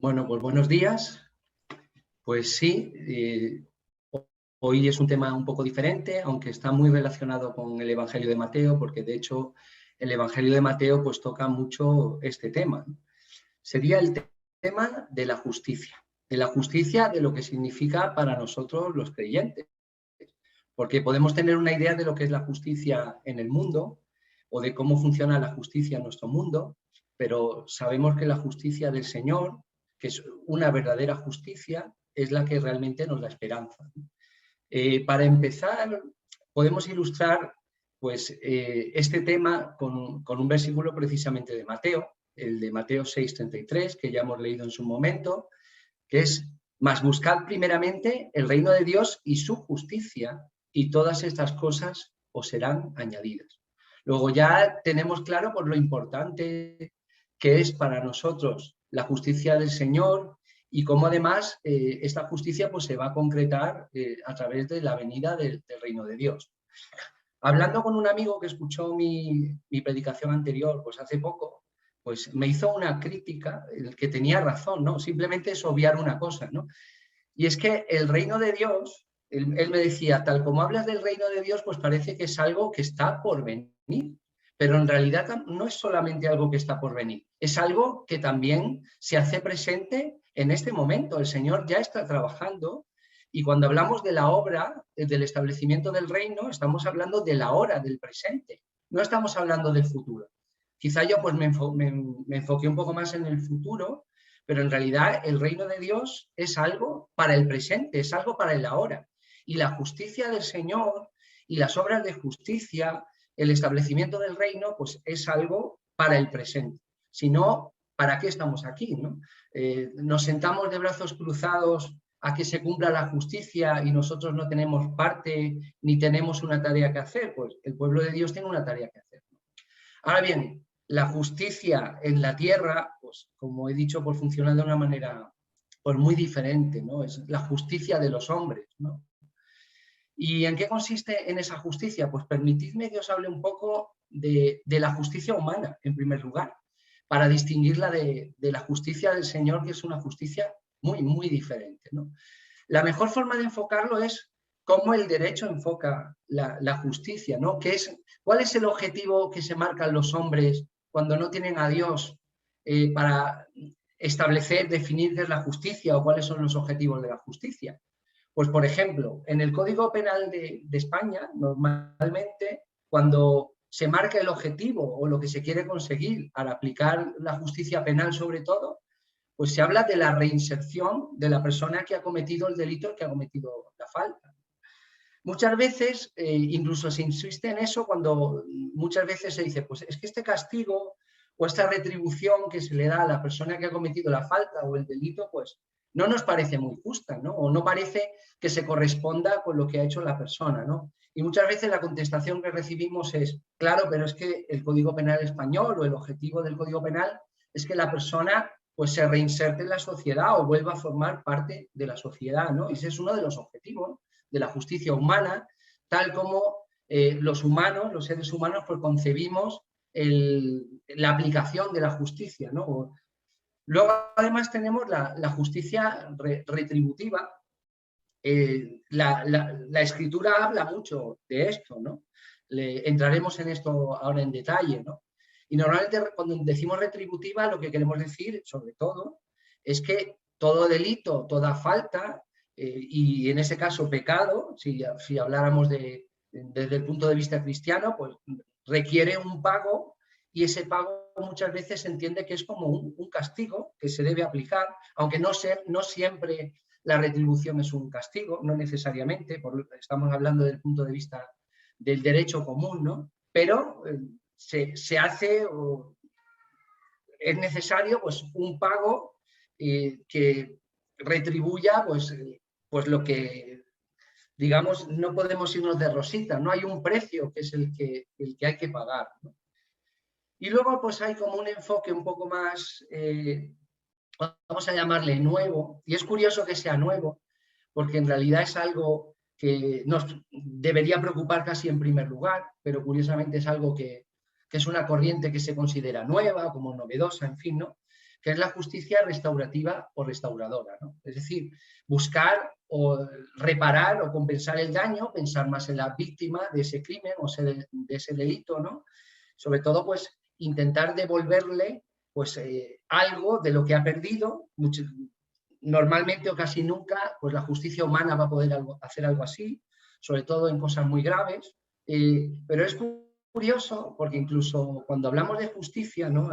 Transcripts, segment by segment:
Bueno, pues buenos días. Pues sí, hoy es un tema un poco diferente, aunque está muy relacionado con el Evangelio de Mateo, porque de hecho el Evangelio de Mateo pues toca mucho este tema, ¿no? Sería el tema de la justicia de lo que significa para nosotros los creyentes, porque podemos tener una idea de lo que es la justicia en el mundo o de cómo funciona la justicia en nuestro mundo, pero sabemos que la justicia del Señor, que es una verdadera justicia, es la que realmente nos da esperanza. Para empezar, podemos ilustrar pues, este tema con un versículo precisamente de Mateo, el de Mateo 6:33, que ya hemos leído en su momento, que es: mas buscad primeramente el reino de Dios y su justicia, y todas estas cosas os serán añadidas. Luego ya tenemos claro por lo importante que es para nosotros la justicia del Señor y cómo además esta justicia pues, se va a concretar a través de la venida del reino de Dios. Hablando con un amigo que escuchó mi predicación anterior, pues hace poco, pues me hizo una crítica, el que tenía razón, ¿no? Simplemente es obviar una cosa, ¿no? Y es que el reino de Dios, él me decía, tal como hablas del reino de Dios, pues parece que es algo que está por venir, pero en realidad no es solamente algo que está por venir, es algo que también se hace presente en este momento. El Señor ya está trabajando y cuando hablamos de la obra, del establecimiento del reino, estamos hablando de la hora, del presente, no estamos hablando del futuro. Quizá yo pues me enfoqué un poco más en el futuro, pero en realidad el reino de Dios es algo para el presente, es algo para el ahora. Y la justicia del Señor y las obras de justicia, el establecimiento del reino, pues es algo para el presente. Si no, ¿para qué estamos aquí, no? Nos sentamos de brazos cruzados a que se cumpla la justicia y nosotros no tenemos parte ni tenemos una tarea que hacer. Pues el pueblo de Dios tiene una tarea que hacer, ¿no? Ahora bien, la justicia en la tierra, pues como he dicho, pues funciona de una manera pues muy diferente, ¿no? Es la justicia de los hombres, ¿no? ¿Y en qué consiste en esa justicia? Pues permitidme que os hable un poco de la justicia humana, en primer lugar, para distinguirla de la justicia del Señor, que es una justicia muy, muy diferente, ¿no? La mejor forma de enfocarlo es cómo el derecho enfoca la justicia, ¿no? ¿Cuál es el objetivo que se marcan los hombres cuando no tienen a Dios para establecer, definir qué es la justicia o cuáles son los objetivos de la justicia? Pues, por ejemplo, en el Código Penal de España, normalmente, cuando se marca el objetivo o lo que se quiere conseguir al aplicar la justicia penal sobre todo, pues se habla de la reinserción de la persona que ha cometido el delito, que ha cometido la falta. Muchas veces, incluso se insiste en eso cuando muchas veces se dice, pues es que este castigo o esta retribución que se le da a la persona que ha cometido la falta o el delito, pues no nos parece muy justa, ¿no? O no parece que se corresponda con lo que ha hecho la persona, ¿no? Y muchas veces la contestación que recibimos es, claro, pero es que el Código Penal español o el objetivo del Código Penal es que la persona pues se reinserte en la sociedad o vuelva a formar parte de la sociedad, ¿no? Y ese es uno de los objetivos de la justicia humana, tal como los humanos, los seres humanos, pues concebimos la aplicación de la justicia, ¿no? Luego, además, tenemos la justicia retributiva. La escritura habla mucho de esto, ¿no? Entraremos en esto ahora en detalle, ¿no? Y normalmente cuando decimos retributiva, lo que queremos decir, sobre todo, es que todo delito, toda falta, y en ese caso pecado, si habláramos desde el punto de vista cristiano, pues requiere un pago y ese pago muchas veces se entiende que es como un castigo que se debe aplicar, aunque no siempre la retribución es un castigo, no necesariamente, estamos hablando del punto de vista del derecho común, ¿no? Pero se hace, o es necesario pues, un pago que retribuya pues lo que, digamos, no podemos irnos de rosita, no hay un precio que es el que hay que pagar, ¿no? Y luego pues hay como un enfoque un poco más, vamos a llamarle nuevo, y es curioso que sea nuevo, porque en realidad es algo que nos debería preocupar casi en primer lugar, pero curiosamente es algo que es una corriente que se considera nueva, como novedosa, en fin, ¿no? que es la justicia restaurativa o restauradora, ¿no? Es decir, buscar o reparar o compensar el daño, pensar más en la víctima de ese crimen o de ese delito, ¿no? Sobre todo, pues, intentar devolverle pues, algo de lo que ha perdido. Normalmente o casi nunca, pues la justicia humana va a poder hacer algo así, sobre todo en cosas muy graves, pero es curioso porque incluso cuando hablamos de justicia, ¿no?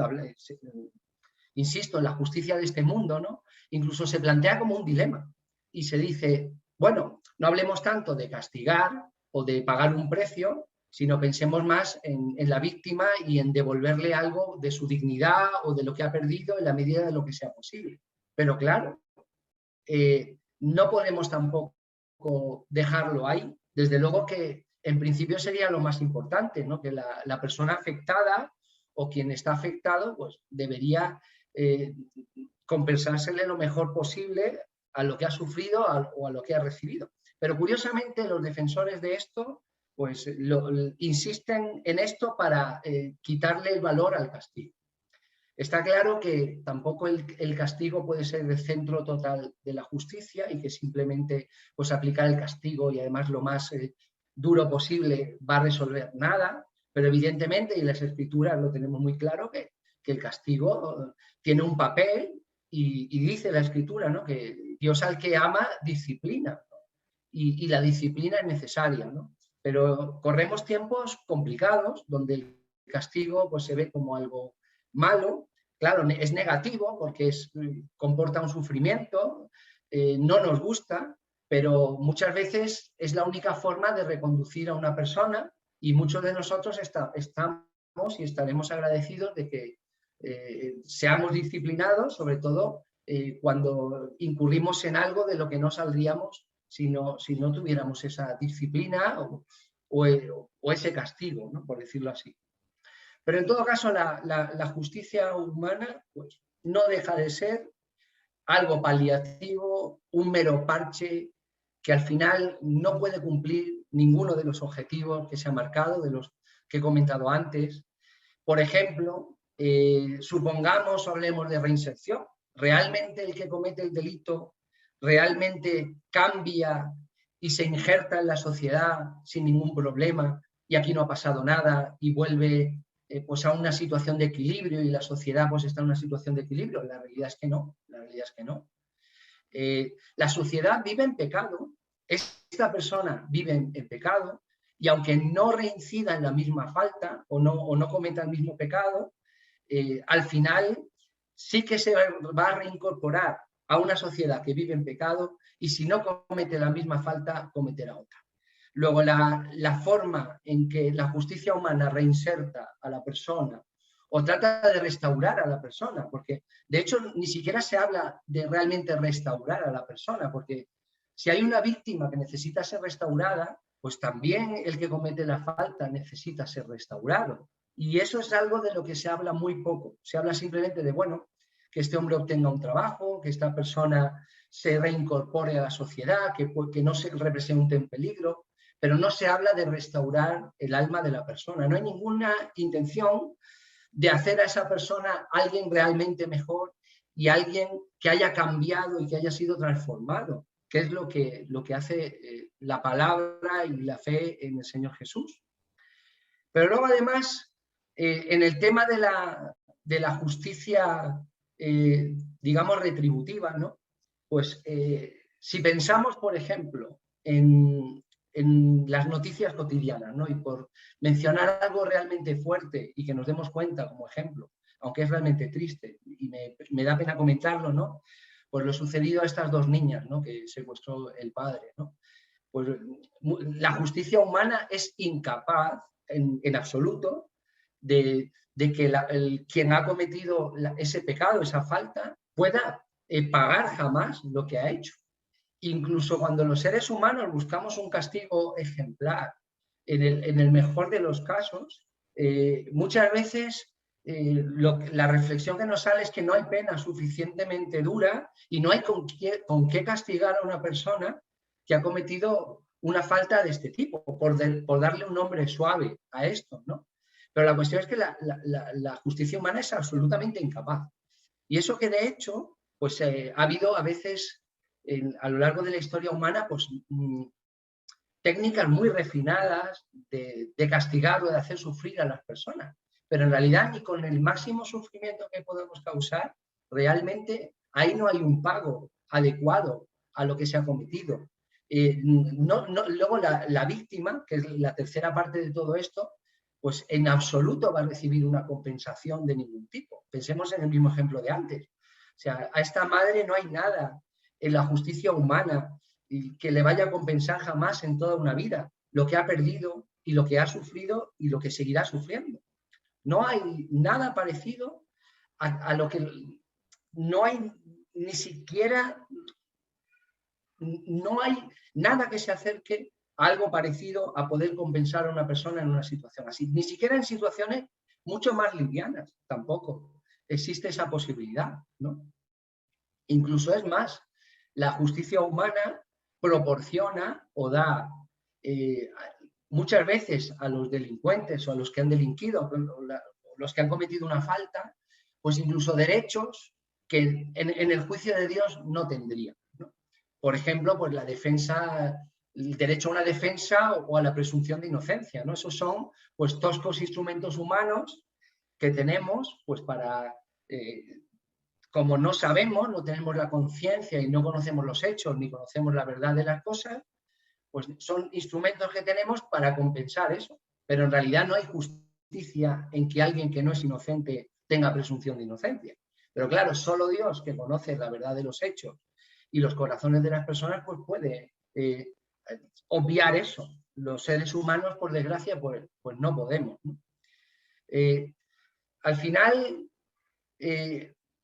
Insisto, en la justicia de este mundo, ¿no? Incluso se plantea como un dilema y se dice, bueno, no hablemos tanto de castigar o de pagar un precio, sino pensemos más en la víctima y en devolverle algo de su dignidad o de lo que ha perdido en la medida de lo que sea posible. Pero claro, no podemos tampoco dejarlo ahí. Desde luego que en principio sería lo más importante, ¿no? Que la persona afectada o quien está afectado pues debería compensársele lo mejor posible a lo que ha sufrido o a lo que ha recibido. Pero curiosamente los defensores de esto pues insisten en esto para quitarle el valor al castigo. Está claro que tampoco el castigo puede ser el centro total de la justicia y que simplemente pues, aplicar el castigo y además lo más duro posible va a resolver nada, pero evidentemente, y en las escrituras lo tenemos muy claro, que el castigo tiene un papel y dice la escritura, ¿no? Que Dios al que ama disciplina, ¿no? Y la disciplina es necesaria, ¿no? Pero corremos tiempos complicados donde el castigo pues, se ve como algo malo, claro, es negativo porque comporta un sufrimiento, no nos gusta, pero muchas veces es la única forma de reconducir a una persona y muchos de nosotros estamos y estaremos agradecidos de que seamos disciplinados, sobre todo cuando incurrimos en algo de lo que no saldríamos si no tuviéramos esa disciplina o ese castigo, ¿no? Por decirlo así. Pero en todo caso, la justicia humana pues, no deja de ser algo paliativo, un mero parche que al final no puede cumplir ninguno de los objetivos que se han marcado, de los que he comentado antes. Por ejemplo, supongamos o hablemos de reinserción. ¿Realmente el que comete el delito realmente cambia y se injerta en la sociedad sin ningún problema y aquí no ha pasado nada y vuelve pues a una situación de equilibrio y la sociedad pues está en una situación de equilibrio? La realidad es que no, la realidad es que no. La sociedad vive en pecado, esta persona vive en pecado y aunque no reincida en la misma falta o no cometa el mismo pecado, al final sí que se va a reincorporar a una sociedad que vive en pecado y si no comete la misma falta, cometerá otra. Luego, la forma en que la justicia humana reinserta a la persona o trata de restaurar a la persona, porque de hecho ni siquiera se habla de realmente restaurar a la persona, porque si hay una víctima que necesita ser restaurada, pues también el que comete la falta necesita ser restaurado. Y eso es algo de lo que se habla muy poco. Se habla simplemente de, bueno, que este hombre obtenga un trabajo, que esta persona se reincorpore a la sociedad, que no se represente en peligro, pero no se habla de restaurar el alma de la persona. No hay ninguna intención de hacer a esa persona alguien realmente mejor y alguien que haya cambiado y que haya sido transformado, que es lo que hace la palabra y la fe en el Señor Jesús. Pero luego además, en el tema de la justicia, digamos, retributiva, ¿no? Pues si pensamos, por ejemplo, en las noticias cotidianas, ¿no? Y por mencionar algo realmente fuerte y que nos demos cuenta como ejemplo, aunque es realmente triste y me da pena comentarlo, ¿no? Pues lo sucedido a estas dos niñas, ¿no? Que secuestró el padre, ¿no? Pues la justicia humana es incapaz en absoluto de que quien ha cometido ese pecado, esa falta, pueda pagar jamás lo que ha hecho. Incluso cuando los seres humanos buscamos un castigo ejemplar, en el mejor de los casos, muchas veces la reflexión que nos sale es que no hay pena suficientemente dura y no hay con qué castigar a una persona que ha cometido una falta de este tipo, por darle un nombre suave a esto, ¿no? Pero la cuestión es que la justicia humana es absolutamente incapaz. Y eso que de hecho, pues ha habido a veces a lo largo de la historia humana, pues técnicas muy refinadas de castigar o de hacer sufrir a las personas. Pero en realidad ni con el máximo sufrimiento que podemos causar, realmente ahí no hay un pago adecuado a lo que se ha cometido. Luego la víctima, que es la tercera parte de todo esto, pues en absoluto va a recibir una compensación de ningún tipo. Pensemos en el mismo ejemplo de antes. O sea, a esta madre no hay nada en la justicia humana y que le vaya a compensar jamás en toda una vida lo que ha perdido y lo que ha sufrido y lo que seguirá sufriendo. No hay nada parecido a lo que... No hay ni siquiera... No hay nada que se acerque a algo parecido a poder compensar a una persona en una situación así. Ni siquiera en situaciones mucho más livianas, tampoco existe esa posibilidad, ¿no? Incluso es más, la justicia humana proporciona o da muchas veces a los delincuentes o a los que han delinquido, los que han cometido una falta, pues incluso derechos que en el juicio de Dios no tendrían, ¿no? Por ejemplo, pues la defensa, el derecho a una defensa o a la presunción de inocencia, ¿no? Esos son pues toscos instrumentos humanos que tenemos pues para... como no sabemos, no tenemos la conciencia y no conocemos los hechos ni conocemos la verdad de las cosas, pues son instrumentos que tenemos para compensar eso. Pero en realidad no hay justicia en que alguien que no es inocente tenga presunción de inocencia. Pero claro, solo Dios, que conoce la verdad de los hechos y los corazones de las personas, pues puede obviar eso. Los seres humanos, por desgracia, pues no podemos, ¿no? Al final,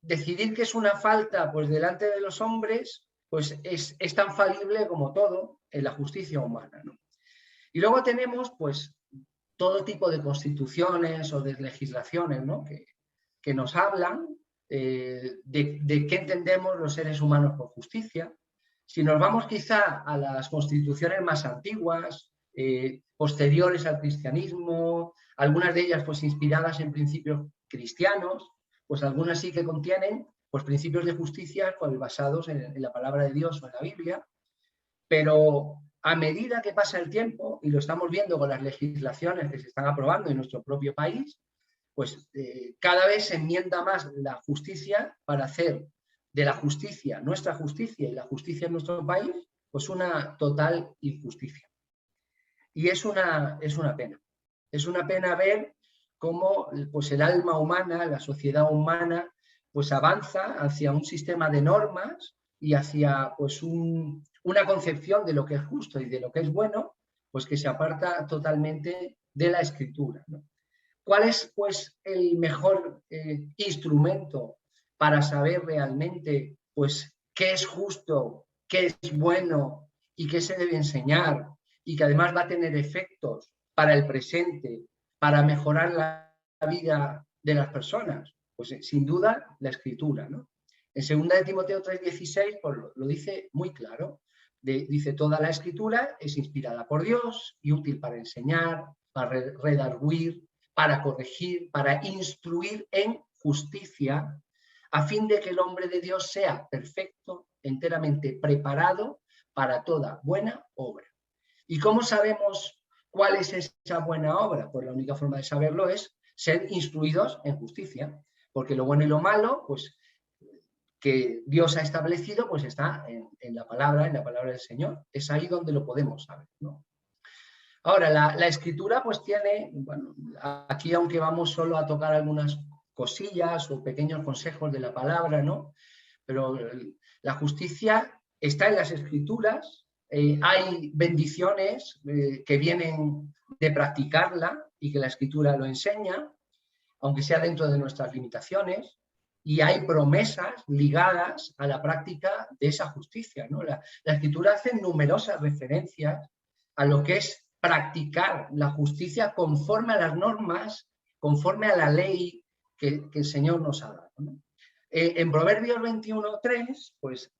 decidir que es una falta pues delante de los hombres pues es tan falible como todo en la justicia humana, ¿no? Y luego tenemos pues todo tipo de constituciones o de legislaciones, ¿no? que nos hablan de qué entendemos los seres humanos por justicia. Si nos vamos quizá a las constituciones más antiguas, posteriores al cristianismo, algunas de ellas pues inspiradas en principios cristianos, pues algunas sí que contienen pues, principios de justicia pues, basados en la palabra de Dios o en la Biblia, pero a medida que pasa el tiempo, y lo estamos viendo con las legislaciones que se están aprobando en nuestro propio país, pues cada vez se enmienda más la justicia para hacer de la justicia, nuestra justicia y la justicia en nuestro país, pues una total injusticia. Y es una pena. Es una pena ver cómo pues, el alma humana, la sociedad humana, pues avanza hacia un sistema de normas y hacia pues, una concepción de lo que es justo y de lo que es bueno, pues que se aparta totalmente de la escritura, ¿no? ¿Cuál es pues, el mejor instrumento para saber realmente pues, qué es justo, qué es bueno y qué se debe enseñar y que además va a tener efectos para el presente, para mejorar la vida de las personas? Pues sin duda la escritura, ¿no? En 2 de Timoteo 3:16 pues, lo dice muy claro. Dice, toda la escritura es inspirada por Dios y útil para enseñar, para redarguir, para corregir, para instruir en justicia, a fin de que el hombre de Dios sea perfecto, enteramente preparado para toda buena obra. ¿Y cómo sabemos cuál es esa buena obra? Pues la única forma de saberlo es ser instruidos en justicia, porque lo bueno y lo malo, pues que Dios ha establecido, pues está en la palabra del Señor. Es ahí donde lo podemos saber, ¿no? Ahora, la escritura pues tiene, bueno, aquí aunque vamos solo a tocar algunas cosillas o pequeños consejos de la palabra, ¿no? Pero la justicia está en las escrituras, hay bendiciones que vienen de practicarla y que la escritura lo enseña, aunque sea dentro de nuestras limitaciones, y hay promesas ligadas a la práctica de esa justicia, ¿no? La escritura hace numerosas referencias a lo que es practicar la justicia conforme a las normas, conforme a la ley que el Señor nos ha dado, ¿no? En Proverbios 21:3, pues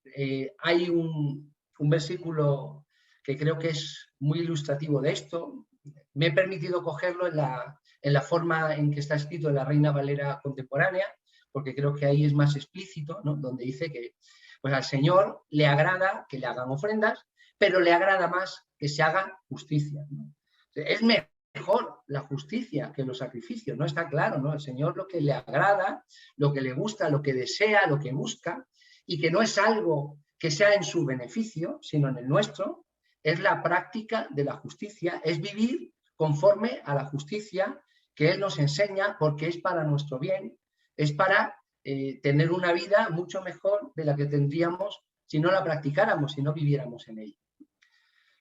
hay un versículo que creo que es muy ilustrativo de esto. Me he permitido cogerlo en la forma en que está escrito en la Reina Valera contemporánea, porque creo que ahí es más explícito, ¿no? Donde dice que pues al Señor le agrada que le hagan ofrendas, pero le agrada más que se haga justicia, ¿no? Es mejor la justicia que los sacrificios, ¿no? Está claro, ¿no? El Señor lo que le agrada, lo que le gusta, lo que desea, lo que busca, y que no es algo que sea en su beneficio, sino en el nuestro, es la práctica de la justicia, es vivir conforme a la justicia que Él nos enseña, porque es para nuestro bien, es para tener una vida mucho mejor de la que tendríamos si no la practicáramos, si no viviéramos en ella.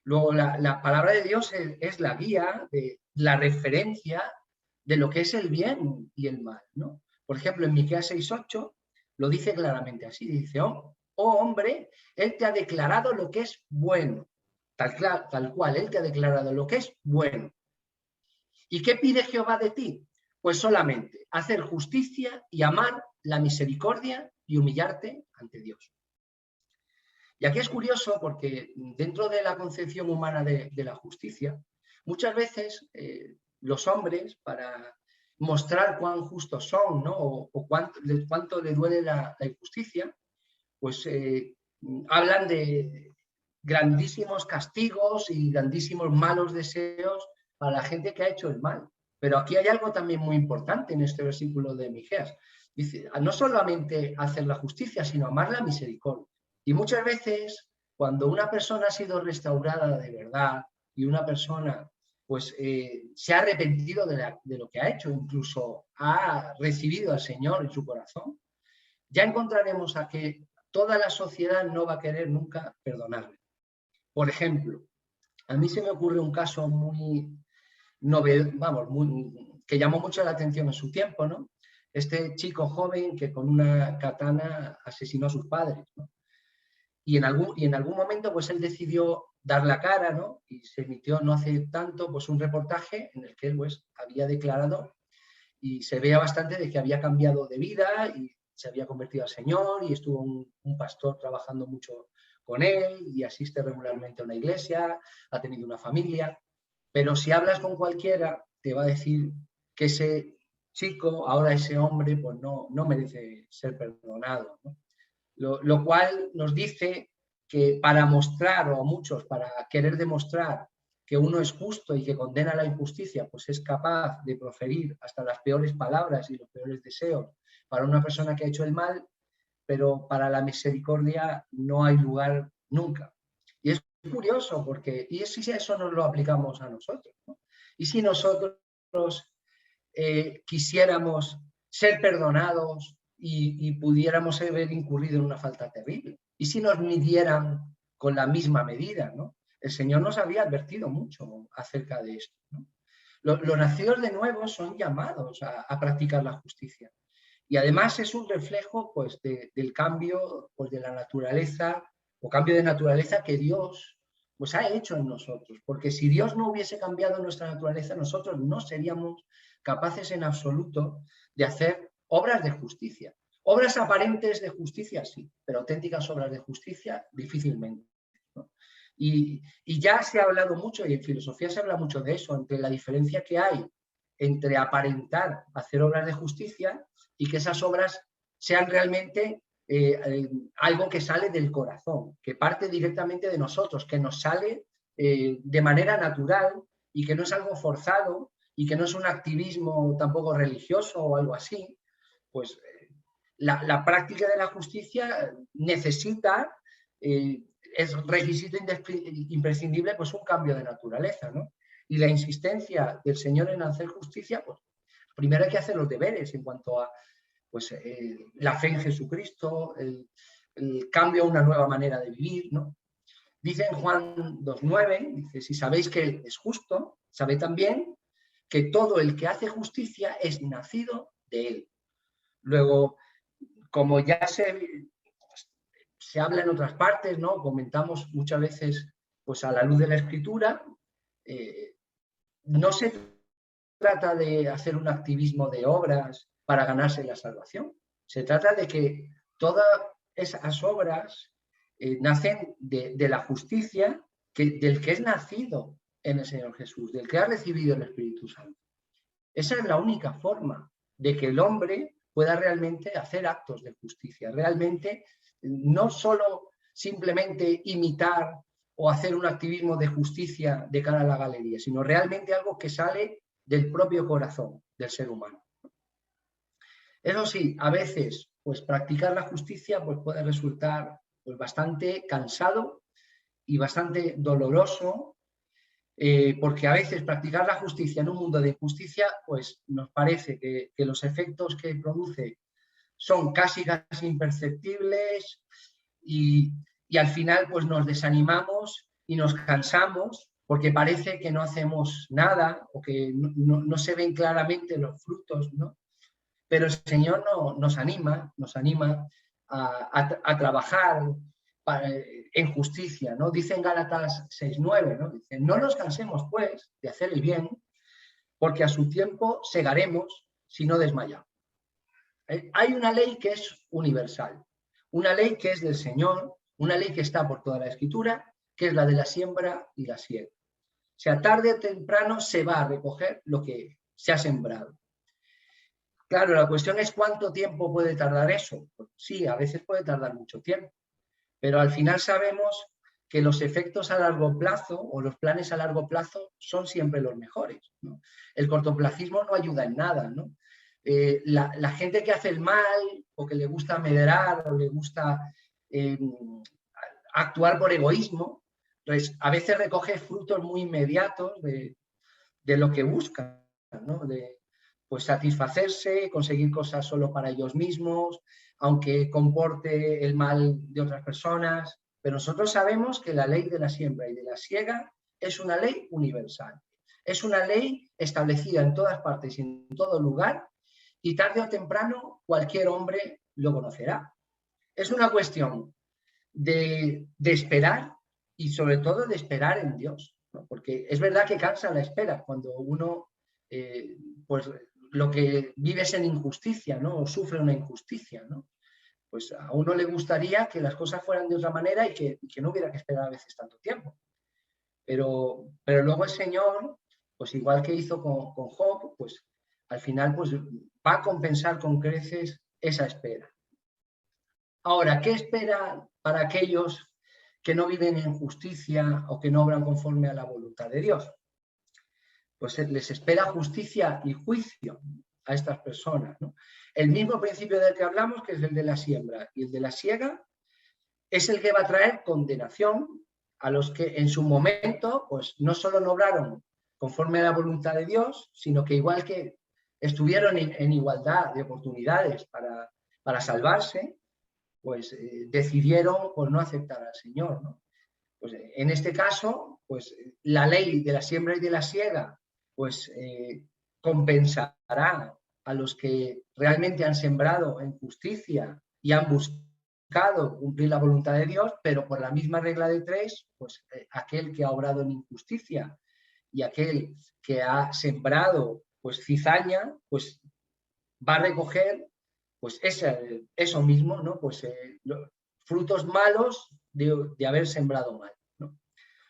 Luego, la palabra de Dios es la guía, la referencia de lo que es el bien y el mal, ¿no? Por ejemplo, en Miqueas 6:8 lo dice claramente así, dice, oh hombre, Él te ha declarado lo que es bueno, tal cual, Él te ha declarado lo que es bueno. ¿Y qué pide Jehová de ti? Pues solamente hacer justicia y amar la misericordia y humillarte ante Dios. Y aquí es curioso porque dentro de la concepción humana de la justicia, muchas veces los hombres, para mostrar cuán justos son, ¿no? o cuánto le duele la injusticia, pues hablan de grandísimos castigos y grandísimos malos deseos para la gente que ha hecho el mal. Pero aquí hay algo también muy importante en este versículo de Miqueas. Dice, no solamente hacer la justicia, sino amar la misericordia. Y muchas veces, cuando una persona ha sido restaurada de verdad y una persona pues se ha arrepentido de lo que ha hecho, incluso ha recibido al Señor en su corazón, ya encontraremos a que toda la sociedad no va a querer nunca perdonarle. Por ejemplo, a mí se me ocurre un caso muy que llamó mucho la atención en su tiempo, ¿no? Este chico joven que con una katana asesinó a sus padres, ¿no? Y en algún momento pues él decidió dar la cara, ¿no? Y se emitió no hace tanto pues un reportaje en el que él pues había declarado y se veía bastante de que había cambiado de vida y se había convertido al Señor y estuvo un pastor trabajando mucho con él y asiste regularmente a una iglesia, ha tenido una familia, pero si hablas con cualquiera te va a decir que ese chico, ahora ese hombre, pues no merece ser perdonado, ¿no? Lo cual nos dice que para mostrar, o muchos, para querer demostrar que uno es justo y que condena la injusticia, pues es capaz de proferir hasta las peores palabras y los peores deseos para una persona que ha hecho el mal, pero para la misericordia no hay lugar nunca. Y es curioso porque, y si eso nos lo aplicamos a nosotros, ¿no? Y si nosotros quisiéramos ser perdonados y pudiéramos haber incurrido en una falta terrible. Y si nos midieran con la misma medida, ¿no? El Señor nos había advertido mucho acerca de esto, ¿no? Los nacidos de nuevo son llamados a practicar la justicia. Y además es un reflejo pues, del cambio pues, de la naturaleza, o cambio de naturaleza que Dios pues, ha hecho en nosotros. Porque si Dios no hubiese cambiado nuestra naturaleza, nosotros no seríamos capaces en absoluto de hacer obras de justicia. Obras aparentes de justicia, sí, pero auténticas obras de justicia, difícilmente, ¿no? Y ya se ha hablado mucho, y en filosofía se habla mucho de eso, entre la diferencia que hay entre aparentar hacer obras de justicia y que esas obras sean realmente algo que sale del corazón, que parte directamente de nosotros, que nos sale de manera natural y que no es algo forzado y que no es un activismo tampoco religioso o algo así. Pues la práctica de la justicia necesita, es requisito imprescindible, pues un cambio de naturaleza, ¿no? Y la insistencia del Señor en hacer justicia, pues primero hay que hacer los deberes en cuanto a pues, la fe en Jesucristo, el cambio a una nueva manera de vivir, ¿no? Dice en Juan 2:9, dice, si sabéis que Él es justo, sabed también que todo el que hace justicia es nacido de Él. Luego, como ya se habla en otras partes, ¿no? Comentamos muchas veces pues, a la luz de la Escritura, no se trata de hacer un activismo de obras para ganarse la salvación. Se trata de que todas esas obras nacen de la justicia del que es nacido en el Señor Jesús, del que ha recibido el Espíritu Santo. Esa es la única forma de que el hombre pueda realmente hacer actos de justicia, realmente no solo simplemente imitar o hacer un activismo de justicia de cara a la galería, sino realmente algo que sale del propio corazón del ser humano. Eso sí, a veces pues practicar la justicia pues, puede resultar pues, bastante cansado y bastante doloroso, porque a veces practicar la justicia en un mundo de injusticia pues nos parece que los efectos que produce son casi imperceptibles y al final pues nos desanimamos y nos cansamos porque parece que no hacemos nada o que no se ven claramente los frutos, ¿no? Pero el Señor nos anima a trabajar en justicia, ¿no? Dice en Gálatas 6:9, ¿no? Dice, no nos cansemos, pues, de hacer el bien, porque a su tiempo segaremos si no desmayamos. Hay una ley que es universal, una ley que es del Señor, una ley que está por toda la Escritura, que es la de la siembra y la siega. O sea, tarde o temprano se va a recoger lo que se ha sembrado. Claro, la cuestión es cuánto tiempo puede tardar eso. Pues sí, a veces puede tardar mucho tiempo, pero al final sabemos que los efectos a largo plazo o los planes a largo plazo son siempre los mejores, ¿no? El cortoplacismo no ayuda en nada, ¿no? La gente que hace el mal o que le gusta medrar o le gusta actuar por egoísmo, pues a veces recoge frutos muy inmediatos de lo que busca, ¿no? Pues satisfacerse, conseguir cosas solo para ellos mismos, aunque comporte el mal de otras personas. Pero nosotros sabemos que la ley de la siembra y de la siega es una ley universal. Es una ley establecida en todas partes y en todo lugar, y tarde o temprano cualquier hombre lo conocerá. Es una cuestión de esperar y sobre todo de esperar en Dios, ¿no? Porque es verdad que cansa la espera cuando uno pues lo que vive es en injusticia, ¿no? O sufre una injusticia, ¿no? Pues a uno le gustaría que las cosas fueran de otra manera y que no hubiera que esperar a veces tanto tiempo. Pero luego el Señor, pues igual que hizo con Job, pues al final pues, va a compensar con creces esa espera. Ahora, ¿qué espera para aquellos que no viven en justicia o que no obran conforme a la voluntad de Dios? Pues les espera justicia y juicio a estas personas, ¿no? El mismo principio del que hablamos, que es el de la siembra y el de la siega, es el que va a traer condenación a los que en su momento pues no solo no obraron conforme a la voluntad de Dios, sino que igual que estuvieron en igualdad de oportunidades para salvarse, pues decidieron pues, no aceptar al Señor, ¿no? Pues en este caso, pues la ley de la siembra y de la siega pues compensará a los que realmente han sembrado en justicia y han buscado cumplir la voluntad de Dios, pero por la misma regla de tres, pues aquel que ha obrado en injusticia y aquel que ha sembrado pues cizaña, pues va a recoger pues eso mismo, ¿no? Pues frutos malos de haber sembrado mal, ¿no?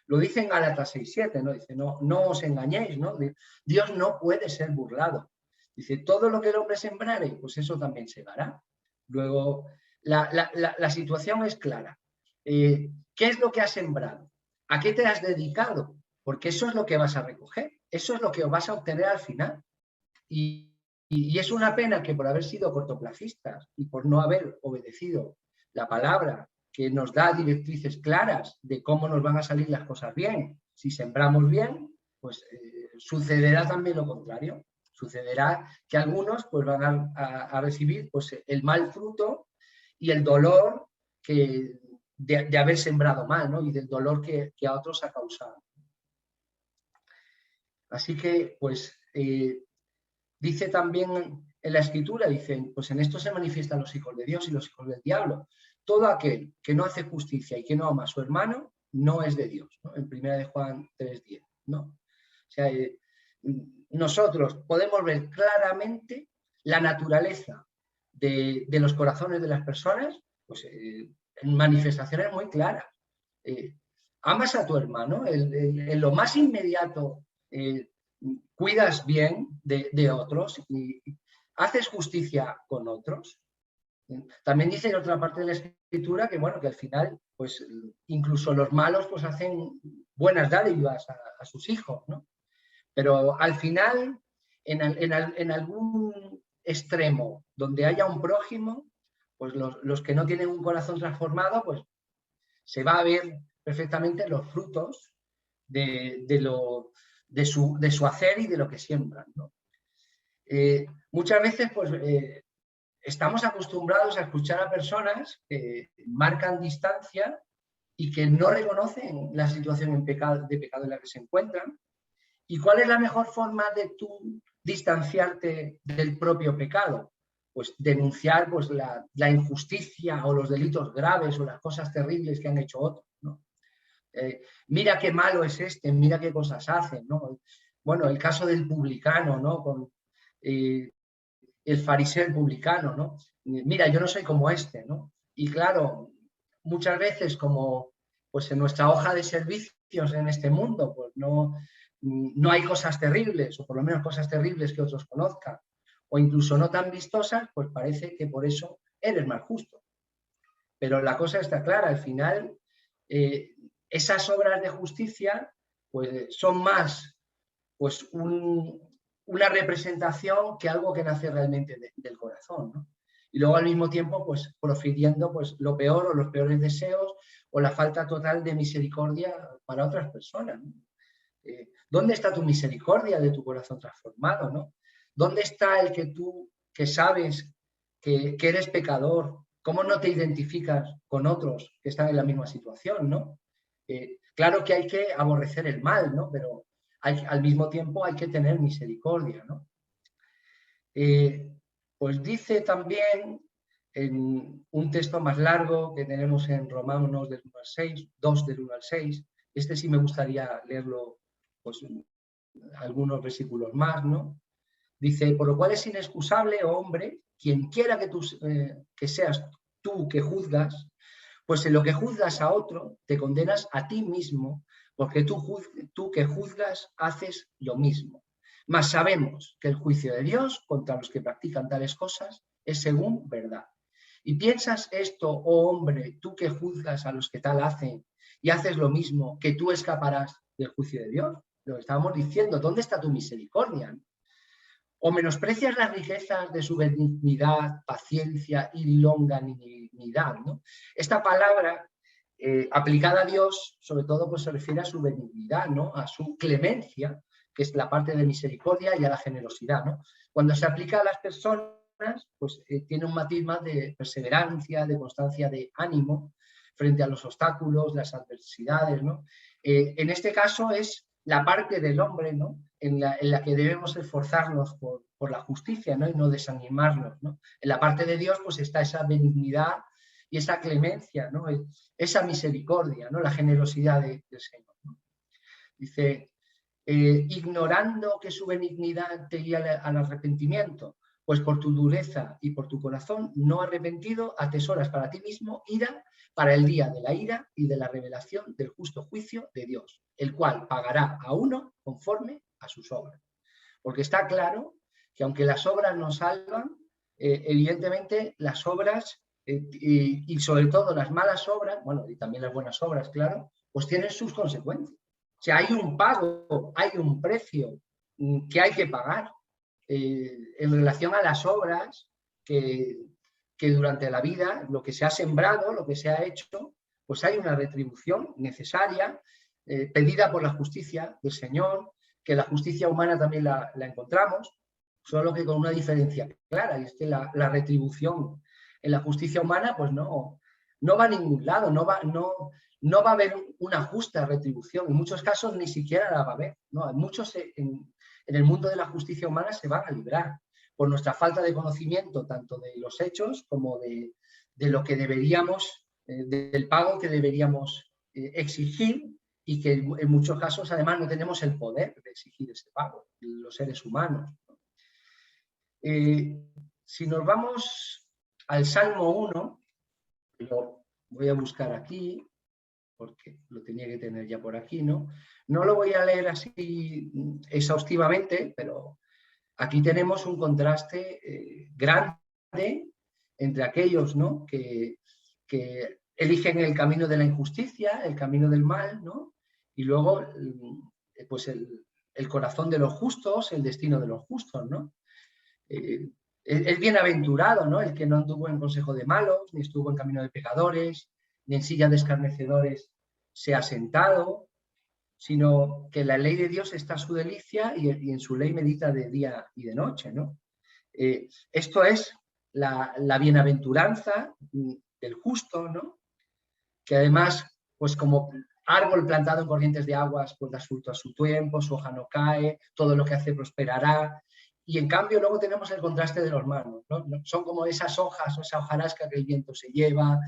Lo dice en Gálatas 6:7, ¿no? Dice, no os engañéis, ¿no? Dios no puede ser burlado. Dice, todo lo que el hombre sembrare, pues eso también segará. Luego, la situación es clara. ¿Qué es lo que has sembrado? ¿A qué te has dedicado? Porque eso es lo que vas a recoger. Eso es lo que vas a obtener al final. Y es una pena que por haber sido cortoplacistas y por no haber obedecido la palabra que nos da directrices claras de cómo nos van a salir las cosas bien, si sembramos bien, pues sucederá también lo contrario. Sucederá que algunos pues, van a recibir pues, el mal fruto y el dolor de haber sembrado mal, ¿no? Y del dolor que a otros ha causado. Así que, pues, dice también en la Escritura, dicen, pues en esto se manifiestan los hijos de Dios y los hijos del diablo. Todo aquel que no hace justicia y que no ama a su hermano, no es de Dios, ¿no? En 1 de Juan 3:10, ¿no? O sea, nosotros podemos ver claramente la naturaleza de los corazones de las personas, pues en manifestaciones muy claras. Amas a tu hermano, en lo más inmediato cuidas bien de otros y ¿haces justicia con otros? También dice en otra parte de la Escritura que, bueno, que al final, pues incluso los malos pues hacen buenas dádivas a sus hijos, ¿no? Pero al final, en algún extremo donde haya un prójimo, pues los que no tienen un corazón transformado, pues se va a ver perfectamente los frutos de su hacer y de lo que siembran, ¿no? Muchas veces, pues, estamos acostumbrados a escuchar a personas que marcan distancia y que no reconocen la situación de pecado en la que se encuentran. ¿Y cuál es la mejor forma de tú distanciarte del propio pecado? Pues denunciar pues, la injusticia o los delitos graves o las cosas terribles que han hecho otros, ¿no? Mira qué malo es este, mira qué cosas hacen, ¿no? Bueno, el caso del publicano, ¿no? Con el fariseo el publicano, ¿no? Mira, yo no soy como este, ¿no? Y claro, muchas veces como pues en nuestra hoja de servicios en este mundo, pues no hay cosas terribles, o por lo menos cosas terribles que otros conozcan, o incluso no tan vistosas, pues parece que por eso eres más justo. Pero la cosa está clara, al final esas obras de justicia pues son más pues una representación que algo que nace realmente del corazón, ¿no? Y luego al mismo tiempo pues profiriendo pues lo peor o los peores deseos o la falta total de misericordia para otras personas, ¿no? ¿Dónde está tu misericordia de tu corazón transformado, ¿no? ¿Dónde está el que tú, que sabes que eres pecador, cómo no te identificas con otros que están en la misma situación, ¿no? Claro que hay que aborrecer el mal, ¿no? Pero al mismo tiempo hay que tener misericordia, ¿no? Pues dice también en un texto más largo que tenemos en Romanos del 1 al 6, 2 del 1 al 6, este sí me gustaría leerlo, pues algunos versículos más, ¿no? Dice, por lo cual es inexcusable, oh hombre, quien quiera que seas tú que juzgas, pues en lo que juzgas a otro, te condenas a ti mismo, porque tú que juzgas haces lo mismo. Mas sabemos que el juicio de Dios contra los que practican tales cosas es según verdad. Y piensas esto, oh hombre, tú que juzgas a los que tal hacen y haces lo mismo, que tú escaparás del juicio de Dios. Lo que estábamos diciendo, ¿dónde está tu misericordia? O menosprecias las riquezas de su benignidad, paciencia y longanimidad, ¿no? Esta palabra, aplicada a Dios, sobre todo pues, se refiere a su benignidad, ¿no? A su clemencia, que es la parte de misericordia, y a la generosidad, ¿no? Cuando se aplica a las personas, pues tiene un matiz más de perseverancia, de constancia de ánimo frente a los obstáculos, las adversidades, ¿no? En este caso es la parte del hombre, ¿no? En la que debemos esforzarnos por la justicia, ¿no? Y no desanimarnos, ¿no? En la parte de Dios pues está esa benignidad y esa clemencia, ¿no? Esa misericordia, ¿no? La generosidad del Señor, ¿no? Dice, ignorando que su benignidad te guía al arrepentimiento, pues por tu dureza y por tu corazón no arrepentido atesoras para ti mismo ira para el día de la ira y de la revelación del justo juicio de Dios, el cual pagará a uno conforme a sus obras. Porque está claro que aunque las obras nos salvan, evidentemente las obras y sobre todo las malas obras, bueno, y también las buenas obras, claro, pues tienen sus consecuencias. O sea, hay un pago, hay un precio que hay que pagar en relación a las obras que durante la vida, lo que se ha sembrado, lo que se ha hecho, pues hay una retribución necesaria, pedida por la justicia del Señor, que la justicia humana también la encontramos, solo que con una diferencia clara, y es que la retribución en la justicia humana pues no va a ningún lado, no va a haber una justa retribución, en muchos casos ni siquiera la va a haber, ¿no? Muchos en el mundo de la justicia humana se van a librar por nuestra falta de conocimiento tanto de los hechos como de lo que deberíamos, del pago que deberíamos exigir y que en muchos casos además no tenemos el poder de exigir ese pago, los seres humanos. Si nos vamos al Salmo 1, lo voy a buscar aquí, porque lo tenía que tener ya por aquí, ¿no? No lo voy a leer así exhaustivamente, pero aquí tenemos un contraste grande entre aquellos, ¿no?, que eligen el camino de la injusticia, el camino del mal, ¿no?, y luego pues el corazón de los justos, el destino de los justos, ¿no? Es bienaventurado, ¿no?, el que no anduvo en consejo de malos, ni estuvo en camino de pecadores, ni en silla de escarnecedores se ha sentado, sino que la ley de Dios está a su delicia y en su ley medita de día y de noche, ¿no? Esto es la bienaventuranza del justo, ¿no?, que además, pues como árbol plantado en corrientes de aguas, pues da fruto a su tiempo, su hoja no cae, todo lo que hace prosperará. Y en cambio luego tenemos el contraste de los malos, ¿no? Son como esas hojas o esa hojarasca que el viento se lleva.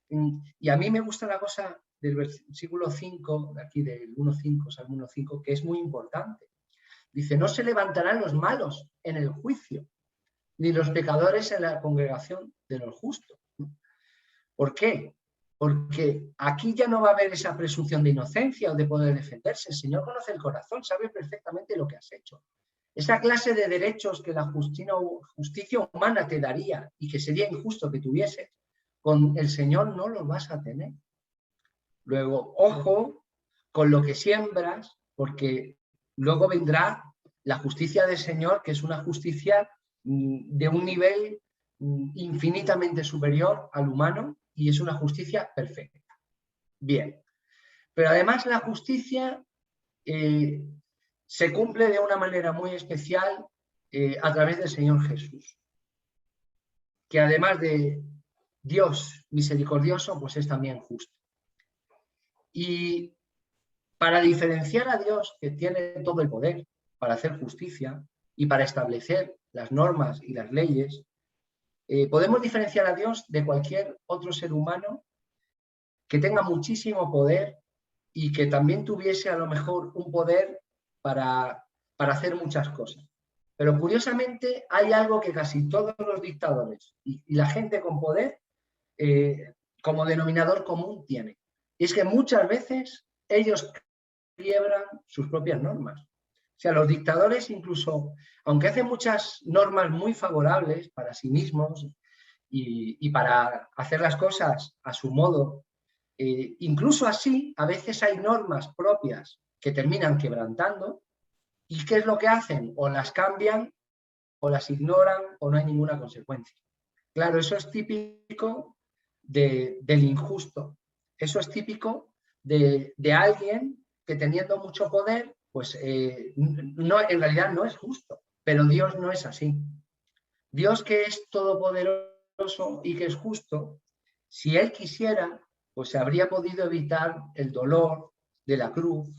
Y a mí me gusta la cosa del versículo 5, de aquí del 1.5, Salmo 1.5, que es muy importante. Dice, no se levantarán los malos en el juicio, ni los pecadores en la congregación de los justos. ¿Por qué? Porque aquí ya no va a haber esa presunción de inocencia o de poder defenderse. El Señor conoce el corazón, sabe perfectamente lo que has hecho. Esa clase de derechos que la justicia humana te daría y que sería injusto que tuvieses, con el Señor no los vas a tener. Luego, ojo con lo que siembras, porque luego vendrá la justicia del Señor, que es una justicia de un nivel infinitamente superior al humano, y es una justicia perfecta. Bien, pero además la justicia se cumple de una manera muy especial a través del Señor Jesús, que además de Dios misericordioso, pues es también justo. Y para diferenciar a Dios, que tiene todo el poder para hacer justicia y para establecer las normas y las leyes, podemos diferenciar a Dios de cualquier otro ser humano que tenga muchísimo poder y que también tuviese a lo mejor un poder para hacer muchas cosas. Pero curiosamente hay algo que casi todos los dictadores y la gente con poder como denominador común tiene. Y es que muchas veces ellos quiebran sus propias normas. O sea, los dictadores incluso, aunque hacen muchas normas muy favorables para sí mismos y para hacer las cosas a su modo, incluso así, a veces hay normas propias que terminan quebrantando. ¿Y qué es lo que hacen? O las cambian, o las ignoran, o no hay ninguna consecuencia. Claro, eso es típico del injusto. Eso es típico de alguien que teniendo mucho poder, pues no, en realidad no es justo. Pero Dios no es así. Dios, que es todopoderoso y que es justo, si Él quisiera, pues se habría podido evitar el dolor de la cruz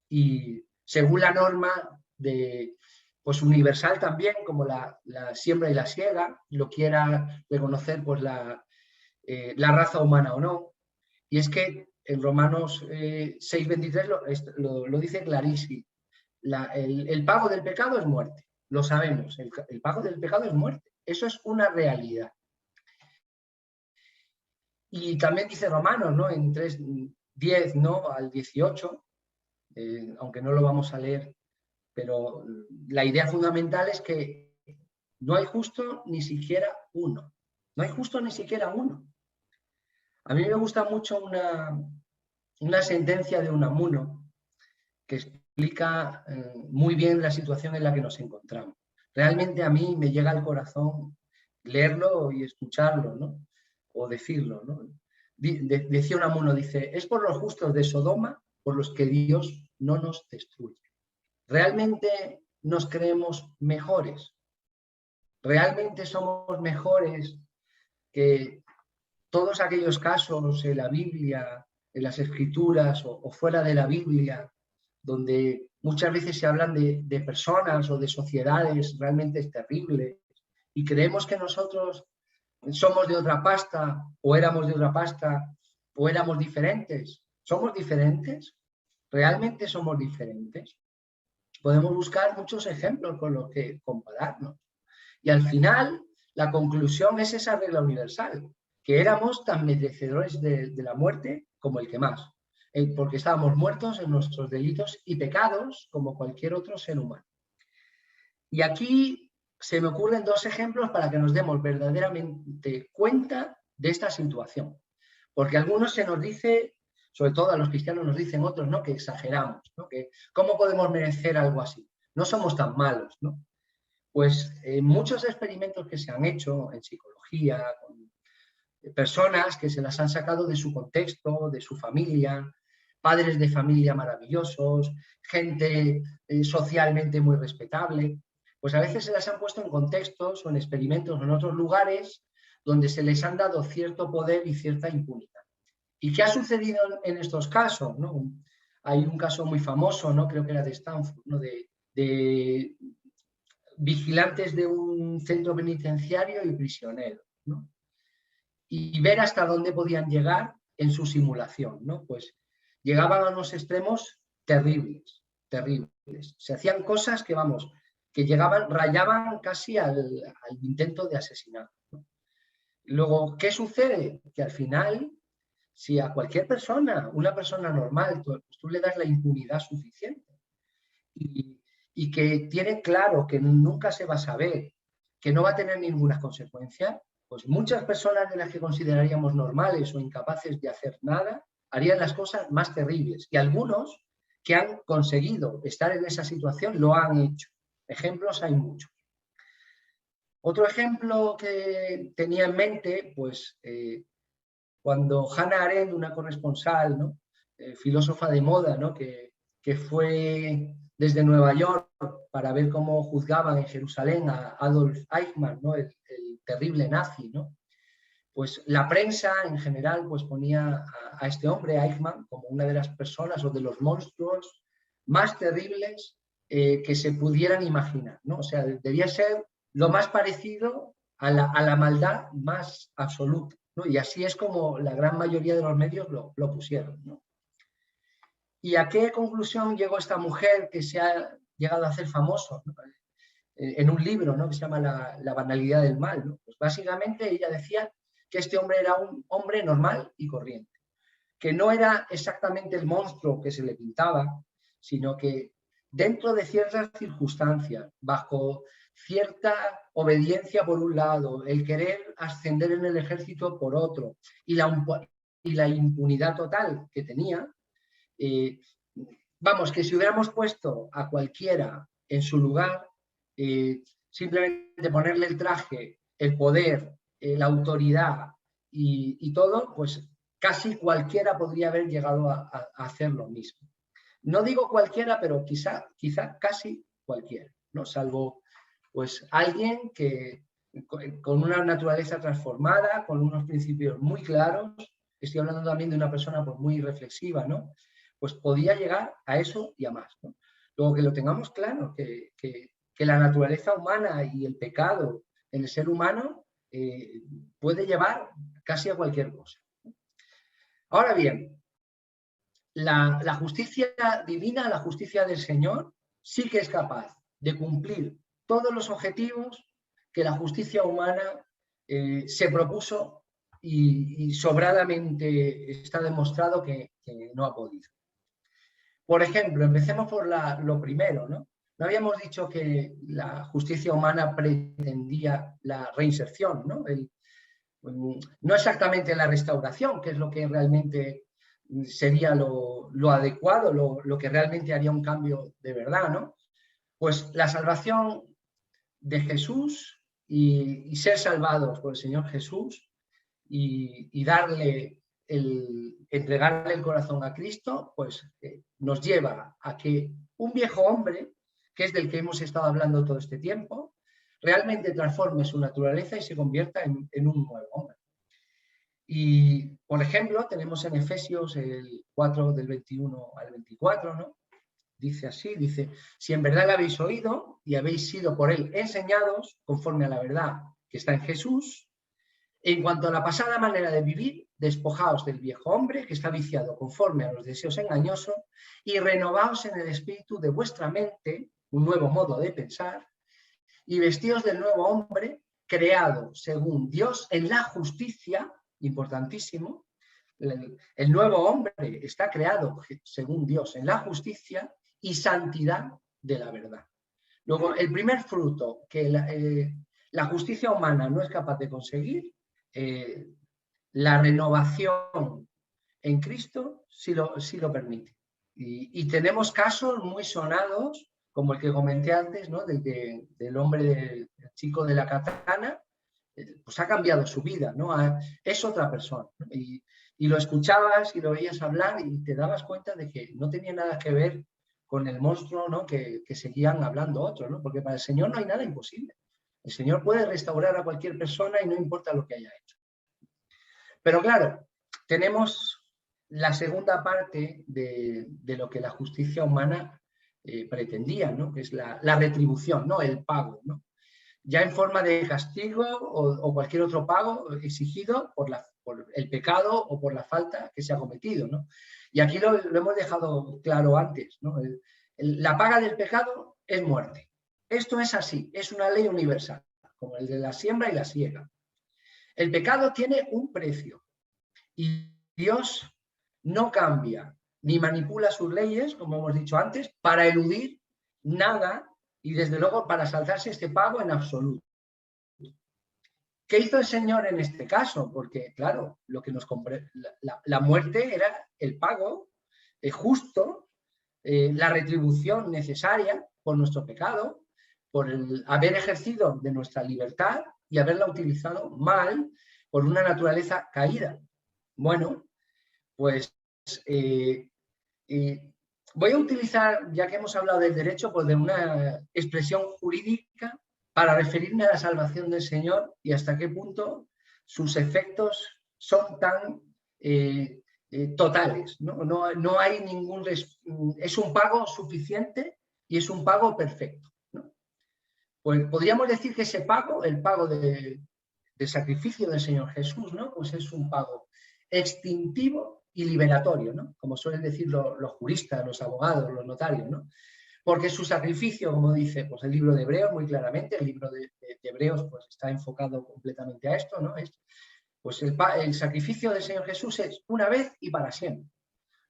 y según la norma de, pues universal también, como la siembra y la siega, lo quiera reconocer pues la raza humana o no. Y es que en Romanos 6:23 lo dice clarísimo. El pago del pecado es muerte, lo sabemos, el pago del pecado es muerte, eso es una realidad. Y también dice Romanos, ¿no?, en 3:10, ¿no?, al 18, aunque no lo vamos a leer, pero la idea fundamental es que no hay justo ni siquiera uno. No hay justo ni siquiera uno. A mí me gusta mucho una sentencia de Unamuno que explica muy bien la situación en la que nos encontramos. Realmente a mí me llega al corazón leerlo y escucharlo, ¿no?, o decirlo, ¿no? Decía Unamuno, dice, es por los justos de Sodoma por los que Dios no nos destruye. ¿Realmente nos creemos mejores? ¿Realmente somos mejores que todos aquellos casos en la Biblia, en las Escrituras o fuera de la Biblia, donde muchas veces se hablan de personas o de sociedades realmente terribles y creemos que nosotros somos de otra pasta o éramos de otra pasta o éramos diferentes? ¿Somos diferentes? ¿Realmente somos diferentes? Podemos buscar muchos ejemplos con los que compararnos. Y al final, la conclusión es esa regla universal, que éramos tan merecedores de la muerte como el que más, porque estábamos muertos en nuestros delitos y pecados como cualquier otro ser humano. Y aquí se me ocurren dos ejemplos para que nos demos verdaderamente cuenta de esta situación. Porque a algunos se nos dice, sobre todo a los cristianos nos dicen otros, ¿no?, que exageramos, ¿no?, que ¿cómo podemos merecer algo así? No somos tan malos, ¿no? Pues muchos experimentos que se han hecho en psicología, con personas que se las han sacado de su contexto, de su familia, padres de familia maravillosos, gente socialmente muy respetable, pues a veces se las han puesto en contextos o en experimentos o en otros lugares donde se les han dado cierto poder y cierta impunidad. ¿Y qué ha sucedido en estos casos, ¿no? Hay un caso muy famoso, ¿no?, creo que era de Stanford, ¿no?, de vigilantes de un centro penitenciario y prisioneros, ¿no?, y ver hasta dónde podían llegar en su simulación, ¿no? Pues llegaban a unos extremos terribles, terribles. Se hacían cosas que, vamos, que llegaban, rayaban casi al intento de asesinar, ¿no? Luego, ¿qué sucede? Que al final, si a cualquier persona, una persona normal, tú le das la impunidad suficiente y que tiene claro que nunca se va a saber, que no va a tener ninguna consecuencia, pues muchas personas de las que consideraríamos normales o incapaces de hacer nada, harían las cosas más terribles. Y algunos que han conseguido estar en esa situación lo han hecho. Ejemplos hay muchos. Otro ejemplo que tenía en mente, pues cuando Hannah Arendt, una corresponsal, ¿no?, filósofa de moda, ¿no?, que fue desde Nueva York para ver cómo juzgaban en Jerusalén a Adolf Eichmann, ¿no?, el terrible nazi, ¿no?, pues la prensa en general pues ponía a este hombre, Eichmann, como una de las personas o de los monstruos más terribles que se pudieran imaginar, ¿no? O sea, debía ser lo más parecido a la maldad más absoluta, ¿no? Y así es como la gran mayoría de los medios lo pusieron, ¿no? ¿Y a qué conclusión llegó esta mujer que se ha llegado a hacer famoso, ¿no?, en un libro, ¿no?, que se llama La banalidad del mal, ¿no? Pues básicamente ella decía que este hombre era un hombre normal y corriente, que no era exactamente el monstruo que se le pintaba, sino que dentro de ciertas circunstancias, bajo cierta obediencia por un lado, el querer ascender en el ejército por otro, y la impunidad total que tenía, vamos, que si hubiéramos puesto a cualquiera en su lugar, simplemente ponerle el traje, el poder, la autoridad y todo, pues casi cualquiera podría haber llegado a hacer lo mismo. No digo cualquiera, pero quizá casi cualquiera, ¿no? Salvo pues alguien que con una naturaleza transformada, con unos principios muy claros, estoy hablando también de una persona pues muy reflexiva, ¿no?, pues podía llegar a eso y a más, ¿no? Luego que lo tengamos claro, que la naturaleza humana y el pecado en el ser humano puede llevar casi a cualquier cosa. Ahora bien, la justicia divina, la justicia del Señor, sí que es capaz de cumplir todos los objetivos que la justicia humana se propuso y sobradamente está demostrado que no ha podido. Por ejemplo, empecemos por lo primero, ¿no? No habíamos dicho que la justicia humana pretendía la reinserción, ¿no? No exactamente la restauración, que es lo que realmente sería lo adecuado, lo que realmente haría un cambio de verdad, ¿no? Pues la salvación de Jesús y ser salvados por el Señor Jesús y entregarle el corazón a Cristo, pues nos lleva a que un viejo hombre, que es del que hemos estado hablando todo este tiempo, realmente transforme su naturaleza y se convierta en un nuevo hombre. Y, por ejemplo, tenemos en Efesios el 4 del 21 al 24, ¿no? Dice así, dice, si en verdad le habéis oído y habéis sido por él enseñados conforme a la verdad que está en Jesús, en cuanto a la pasada manera de vivir, despojaos del viejo hombre que está viciado conforme a los deseos engañosos y renovaos en el espíritu de vuestra mente, un nuevo modo de pensar, y vestíos del nuevo hombre creado según Dios en la justicia, importantísimo, el nuevo hombre está creado según Dios en la justicia y santidad de la verdad. Luego, el primer fruto que la justicia humana no es capaz de conseguir, la renovación en Cristo sí lo permite. Y tenemos casos muy sonados, como el que comenté antes, ¿no? del hombre, del chico de la katana, pues ha cambiado su vida, ¿no? Es otra persona, ¿no? Y lo escuchabas y lo veías hablar y te dabas cuenta de que no tenía nada que ver con el monstruo, ¿no? que seguían hablando otros, ¿no? Porque para el Señor no hay nada imposible. El Señor puede restaurar a cualquier persona y no importa lo que haya hecho. Pero claro, tenemos la segunda parte de lo que la justicia humana pretendía, ¿no? Que es la retribución, ¿no? El pago, ¿no? Ya en forma de castigo o cualquier otro pago exigido por el pecado o por la falta que se ha cometido, ¿no? Y aquí lo hemos dejado claro antes, ¿no? La paga del pecado es muerte. Esto es así, es una ley universal, como el de la siembra y la siega. El pecado tiene un precio y Dios no cambia ni manipula sus leyes, como hemos dicho antes, para eludir nada y desde luego para saltarse este pago en absoluto. ¿Qué hizo el Señor en este caso? Porque, claro, lo que la muerte era el pago justo, la retribución necesaria por nuestro pecado, por el haber ejercido de nuestra libertad y haberla utilizado mal por una naturaleza caída. Bueno, pues voy a utilizar, ya que hemos hablado del derecho, pues de una expresión jurídica para referirme a la salvación del Señor y hasta qué punto sus efectos son tan totales. No hay ningún... Es un pago suficiente y es un pago perfecto, ¿no? Pues podríamos decir que ese pago, el pago del sacrificio del Señor Jesús, ¿no? Pues es un pago extintivo y liberatorio, ¿no? Como suelen decir los juristas, los abogados, los notarios, ¿no? Porque su sacrificio, como dice pues el libro de Hebreos muy claramente, el libro de Hebreos pues está enfocado completamente a esto, ¿no? Pues el sacrificio del Señor Jesús es una vez y para siempre.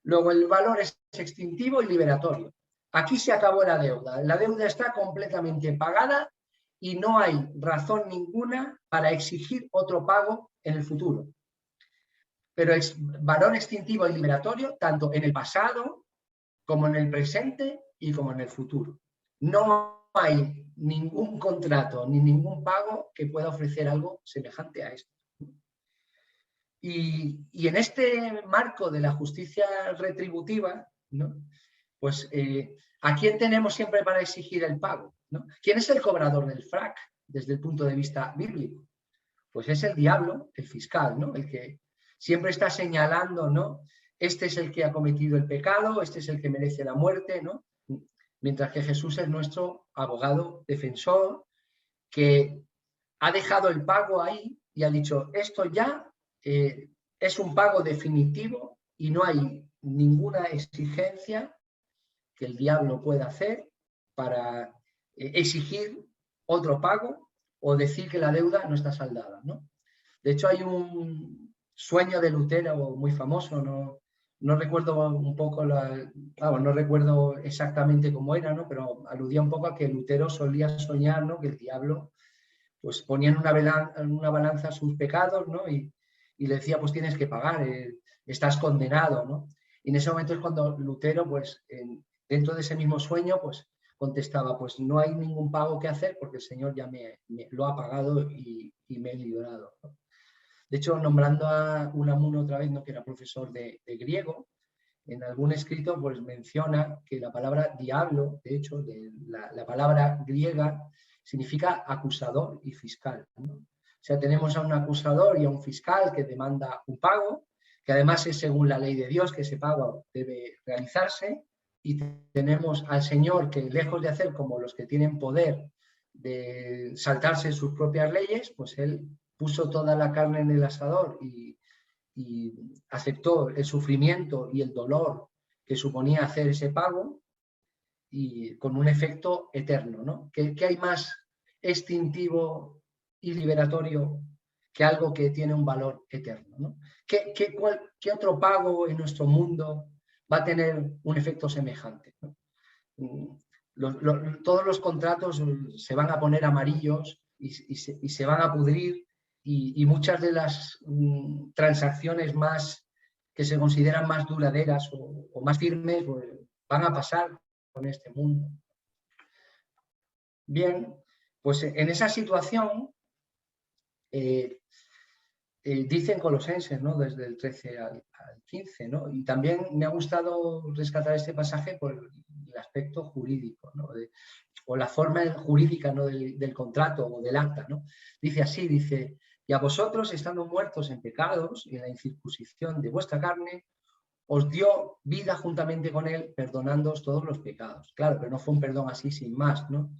Luego el valor es extintivo y liberatorio. Aquí se acabó la deuda está completamente pagada y no hay razón ninguna para exigir otro pago en el futuro. Pero es valor extintivo y liberatorio tanto en el pasado como en el presente y como en el futuro. No hay ningún contrato ni ningún pago que pueda ofrecer algo semejante a esto. Y en este marco de la justicia retributiva, ¿no? Pues ¿a quién tenemos siempre para exigir el pago? ¿No? ¿Quién es el cobrador del FRAC desde el punto de vista bíblico? Pues es el diablo, el fiscal, ¿no? El que siempre está señalando, ¿no? Este es el que ha cometido el pecado, este es el que merece la muerte, ¿no? Mientras que Jesús es nuestro abogado defensor, que ha dejado el pago ahí y ha dicho, esto ya es un pago definitivo y no hay ninguna exigencia que el diablo pueda hacer para exigir otro pago o decir que la deuda no está saldada, ¿no? De hecho, hay un sueño de Lutero muy famoso, no recuerdo un poco, no recuerdo exactamente cómo era, ¿no? Pero aludía un poco a que Lutero solía soñar, ¿no? Que el diablo pues ponía en una balanza sus pecados, ¿no? Y le decía, pues tienes que pagar, estás condenado, ¿no? Y en ese momento es cuando Lutero, pues dentro de ese mismo sueño, pues contestaba, pues no hay ningún pago que hacer porque el Señor ya me lo ha pagado y me he librado, ¿no? De hecho, nombrando a Unamuno otra vez, ¿no? Que era profesor de griego, en algún escrito pues menciona que la palabra diablo, de hecho, la palabra griega, significa acusador y fiscal, ¿no? O sea, tenemos a un acusador y a un fiscal que demanda un pago, que además es según la ley de Dios que ese pago debe realizarse, y tenemos al Señor que lejos de hacer como los que tienen poder de saltarse sus propias leyes, pues Él puso toda la carne en el asador y aceptó el sufrimiento y el dolor que suponía hacer ese pago y con un efecto eterno, ¿no? ¿Qué hay más extintivo y liberatorio que algo que tiene un valor eterno, ¿no? ¿Qué otro pago en nuestro mundo va a tener un efecto semejante, ¿no? todos los contratos se van a poner amarillos y se van a pudrir, y muchas de las transacciones más que se consideran más duraderas o más firmes, pues, van a pasar con este mundo. Bien, pues en esa situación dicen Colosenses, ¿no? Desde el 13 al 15, ¿no? Y también me ha gustado rescatar este pasaje por el aspecto jurídico, ¿no? O la forma jurídica, ¿no? del contrato o del acta, ¿no? Dice así, dice: y a vosotros, estando muertos en pecados y en la incircuncisión de vuestra carne, os dio vida juntamente con él, perdonándoos todos los pecados. Claro, pero no fue un perdón así sin más, ¿no?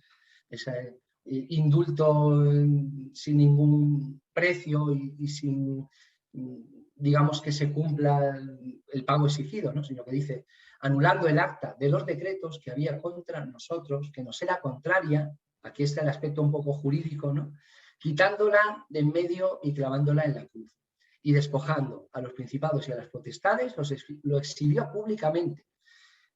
Ese indulto sin ningún precio y sin, digamos, que se cumpla el pago exigido, ¿no? Sino que dice: anulando el acta de los decretos que había contra nosotros, que nos era contraria, aquí está el aspecto un poco jurídico, ¿no? Quitándola de en medio y clavándola en la cruz. Y despojando a los principados y a las potestades, lo exhibió públicamente.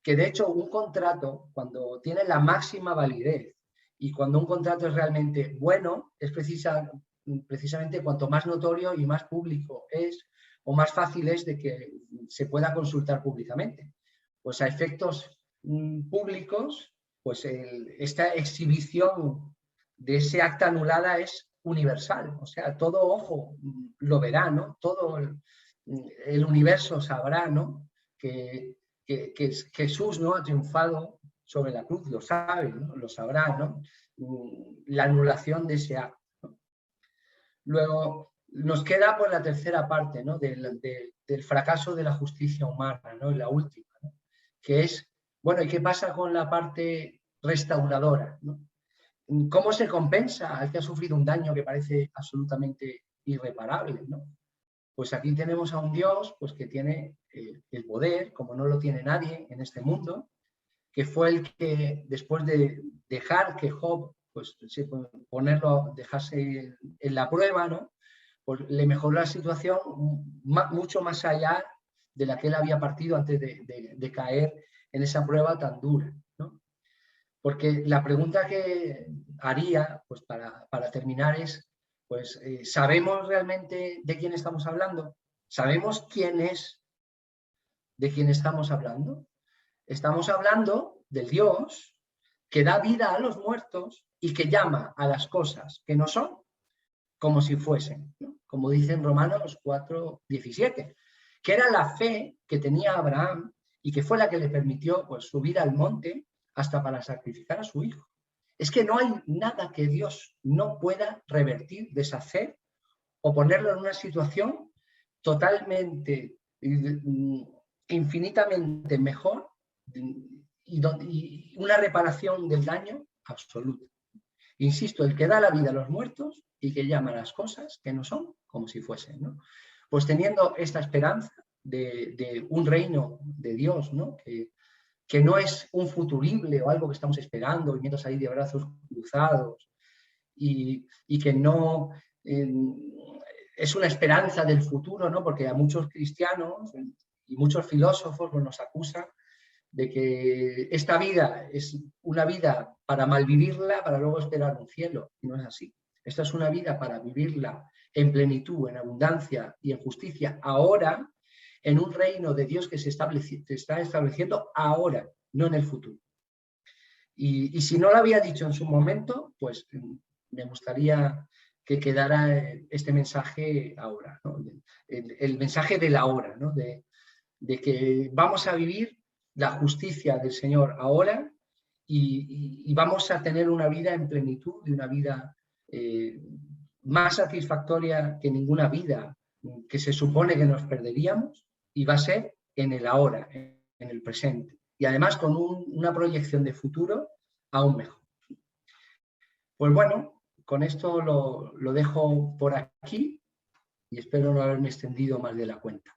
Que de hecho un contrato, cuando tiene la máxima validez y cuando un contrato es realmente bueno, es precisamente cuanto más notorio y más público es, o más fácil es de que se pueda consultar públicamente. Pues a efectos públicos, pues esta exhibición de ese acta anulada es universal, o sea, todo ojo lo verá, ¿no? Todo el universo sabrá, ¿no? Que Jesús, ¿no? Ha triunfado sobre la cruz, lo sabe, ¿no? Lo sabrá, ¿no? La anulación de ese acto, ¿no? Luego nos queda pues la tercera parte, ¿no? del fracaso de la justicia humana, ¿no? La última, ¿no? Que es, bueno, ¿y qué pasa con la parte restauradora, ¿no? ¿Cómo se compensa al que ha sufrido un daño que parece absolutamente irreparable, ¿no? Pues aquí tenemos a un Dios, pues, que tiene el poder, como no lo tiene nadie en este mundo, que fue el que, después de dejar que Job, pues, dejarse en la prueba, ¿no? Pues le mejoró la situación mucho más allá de la que él había partido antes de caer en esa prueba tan dura, ¿no? Porque la pregunta que haría, pues para terminar, es, pues, ¿sabemos realmente de quién estamos hablando? ¿Sabemos quién es de quién estamos hablando? Estamos hablando del Dios que da vida a los muertos y que llama a las cosas que no son como si fuesen, ¿no? Como dice en Romanos 4:17, que era la fe que tenía Abraham y que fue la que le permitió, pues, subir al monte hasta para sacrificar a su hijo. Es que no hay nada que Dios no pueda revertir, deshacer o ponerlo en una situación totalmente, infinitamente mejor, y una reparación del daño absoluta. Insisto, el que da la vida a los muertos y que llama a las cosas que no son como si fuesen, ¿no? Pues teniendo esta esperanza de un reino de Dios, ¿no? Que no es un futurible o algo que estamos esperando y viendo salir de brazos cruzados, y que no es una esperanza del futuro, ¿no? Porque a muchos cristianos y muchos filósofos, pues, nos acusan de que esta vida es una vida para malvivirla, para luego esperar un cielo. Y no es así. Esta es una vida para vivirla en plenitud, en abundancia y en justicia ahora, en un reino de Dios que se está estableciendo ahora, no en el futuro. Y si no lo había dicho en su momento, pues me gustaría que quedara este mensaje ahora, ¿no? El mensaje de la hora, ¿no? De que vamos a vivir la justicia del Señor ahora y vamos a tener una vida en plenitud y una vida más satisfactoria que ninguna vida que se supone que nos perderíamos, y va a ser en el ahora, en el presente. Y además con una proyección de futuro aún mejor. Pues bueno, con esto lo dejo por aquí y espero no haberme extendido más de la cuenta.